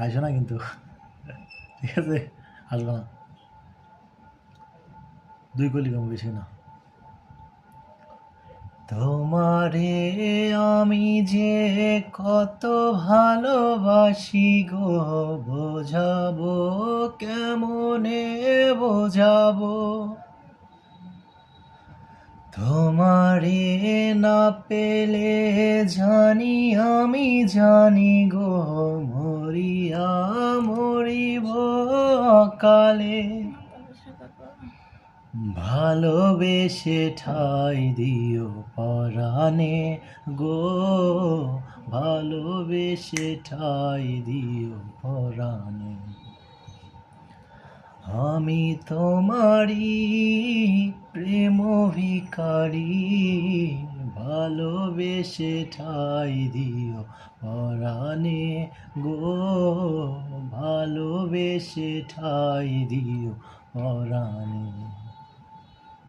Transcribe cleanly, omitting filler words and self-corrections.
আসবে না কিন্তু, ঠিক আছে, আসবে না, 2 কলি কম, বেশি না। তোমারে আমি যে কত ভালোবাসি গো, বোঝাবো কেমনে বোঝাবো, তোমারে না পেলে জানি আমি জানি গো, মরিয়া মরিব অকালে, ভালোবেসে ঠাই দিও পরাণে গো, ভালোবেসে ঠাই দিও পরাণে, আমি তোমারি প্রেম ভিখারি, ভালোবেসে ঠাই দিও পরাণে গো, ভালোবেসে ঠাই দিও পরাণে।